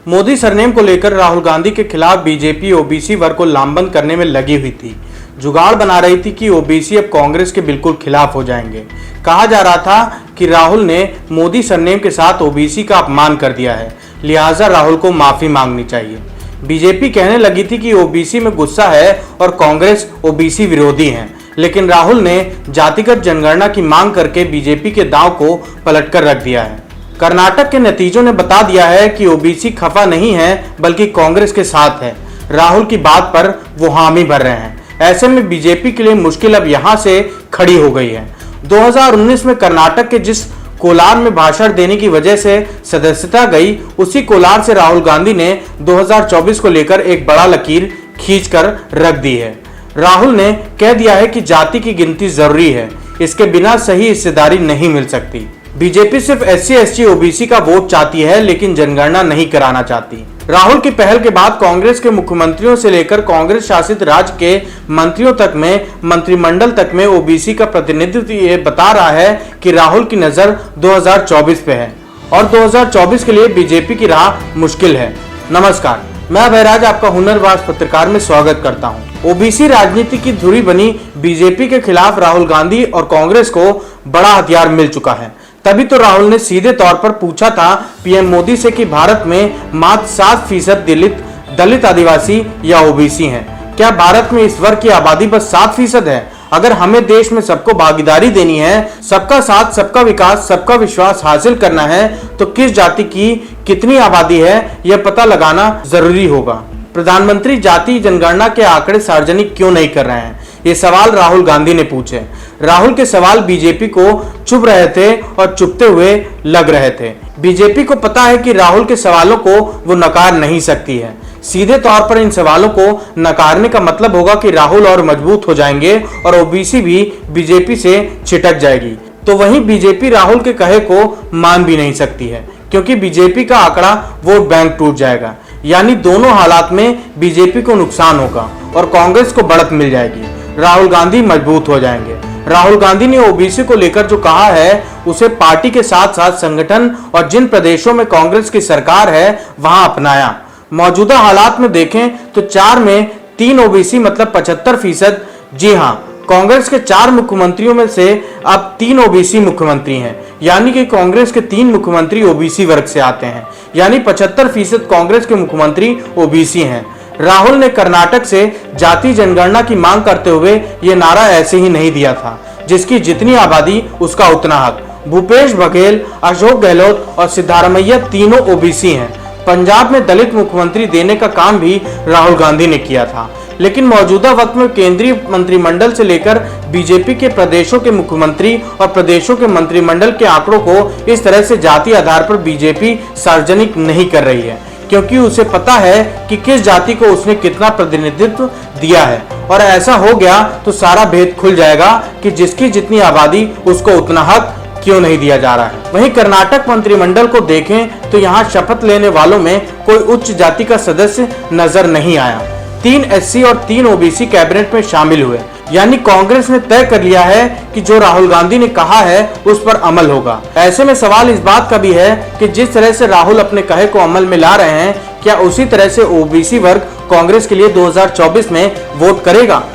Modi surname को लेकर राहुल गांधी के खिलाफ बीजेपी ओबीसी वर्ग को लामबंद करने में लगी हुई थी। जुगाड़ बना रही थी कि ओबीसी अब कांग्रेस के बिल्कुल खिलाफ हो जाएंगे। कहा जा रहा था कि राहुल ने मोदी सरनेम के साथ ओबीसी का अपमान कर दिया है, लिहाजा राहुल को माफी मांगनी चाहिए। बीजेपी कहने लगी थी कि ओबीसी में गुस्सा है और कांग्रेस ओबीसी विरोधी है, लेकिन राहुल ने जातिगत जनगणना की मांग करके बीजेपी के दांव को पलटकर रख दिया है। कर्नाटक के नतीजों ने बता दिया है कि ओबीसी खफा नहीं है बल्कि कांग्रेस के साथ है। राहुल की बात पर वो हामी भर रहे हैं। ऐसे में बीजेपी के लिए मुश्किल अब यहां से खड़ी हो गई है। 2019 में कर्नाटक के जिस कोलार में भाषण देने की वजह से सदस्यता गई, उसी कोलार से राहुल गांधी ने 2024 को लेकर एक बड़ा लकीर खींचकर रख दी है। राहुल ने कह दिया है कि जाति की गिनती जरूरी है, इसके बिना सही हिस्सेदारी नहीं मिल सकती। बीजेपी सिर्फ SC ST OBC का वोट चाहती है, लेकिन जनगणना नहीं कराना चाहती। राहुल की पहल के बाद कांग्रेस के मुख्यमंत्रियों से लेकर कांग्रेस शासित राज्य के मंत्रियों तक में, मंत्रिमंडल तक में ओबीसी का प्रतिनिधित्व ये बता रहा है कि राहुल की नजर 2024 पे है और 2024 के लिए बीजेपी की राह मुश्किल है। नमस्कार, मैं अभयराज आपका हुनरबाज पत्रकार में स्वागत करता हूं। ओबीसी राजनीति की धुरी बनी बीजेपी के खिलाफ राहुल गांधी और कांग्रेस को बड़ा हथियार मिल चुका है। तभी तो राहुल ने सीधे तौर पर पूछा था पीएम मोदी से कि भारत में मात्र 7% दलित आदिवासी या ओबीसी हैं। क्या भारत में इस वर्ग की आबादी बस 7% है? अगर हमें देश में सबको भागीदारी देनी है, सबका साथ, सबका विकास, सबका विश्वास हासिल करना है, तो किस जाति की कितनी आबादी है यह पता लगाना जरूरी होगा। प्रधानमंत्री जाति जनगणना के आंकड़े सार्वजनिक क्यों नहीं कर रहे हैं? ये सवाल राहुल गांधी ने पूछे। राहुल के सवाल बीजेपी को चुभ रहे थे और चुभते हुए लग रहे थे। बीजेपी को पता है कि राहुल के सवालों को वो नकार नहीं सकती है। सीधे तौर पर इन सवालों को नकारने का मतलब होगा कि राहुल और मजबूत हो जाएंगे और ओबीसी भी बीजेपी से छिटक जाएगी। तो वहीं बीजेपी राहुल के कहे को मान भी नहीं सकती है, क्योंकि बीजेपी का आंकड़ा वोट बैंक टूट जाएगा। यानी दोनों हालात में बीजेपी को नुकसान होगा और कांग्रेस को बढ़त मिल जाएगी। राहुल गांधी मजबूत हो जाएंगे। राहुल गांधी ने ओबीसी को लेकर जो कहा है उसे पार्टी के साथ साथ संगठन और जिन प्रदेशों में कांग्रेस की सरकार है वहां अपनाया। मौजूदा हालात में देखें तो 4 में 3 ओबीसी मतलब 75%। जी हां, कांग्रेस के 4 मुख्यमंत्रियों में से अब 3 ओबीसी मुख्यमंत्री हैं, यानी कि कांग्रेस के 3 मुख्यमंत्री ओबीसी वर्ग से आते हैं, यानी 75% कांग्रेस के मुख्यमंत्री ओबीसी हैं। राहुल ने कर्नाटक से जाति जनगणना की मांग करते हुए ये नारा ऐसे ही नहीं दिया था, जिसकी जितनी आबादी उसका उतना हक। भूपेश बघेल, अशोक गहलोत और सिद्धारमैया तीनों ओबीसी हैं। पंजाब में दलित मुख्यमंत्री देने का काम भी राहुल गांधी ने किया था, लेकिन मौजूदा वक्त में केंद्रीय मंत्रिमंडल से लेकर बीजेपी के प्रदेशों के मुख्यमंत्री और प्रदेशों के मंत्रिमंडल के आंकड़ों को इस तरह से जाति आधार पर बीजेपी सार्वजनिक नहीं कर रही है, क्योंकि उसे पता है कि किस जाति को उसने कितना प्रतिनिधित्व दिया है। और ऐसा हो गया तो सारा भेद खुल जाएगा कि जिसकी जितनी आबादी उसको उतना हक क्यों नहीं दिया जा रहा है। वहीं कर्नाटक मंत्रिमंडल को देखें तो यहाँ शपथ लेने वालों में कोई उच्च जाति का सदस्य नजर नहीं आया। 3 SC और 3 ओबीसी कैबिनेट में शामिल हुए, यानी कांग्रेस ने तय कर लिया है कि जो राहुल गांधी ने कहा है उस पर अमल होगा। ऐसे में सवाल इस बात का भी है कि जिस तरह से राहुल अपने कहे को अमल में ला रहे हैं, क्या उसी तरह से ओबीसी वर्ग कांग्रेस के लिए 2024 में वोट करेगा?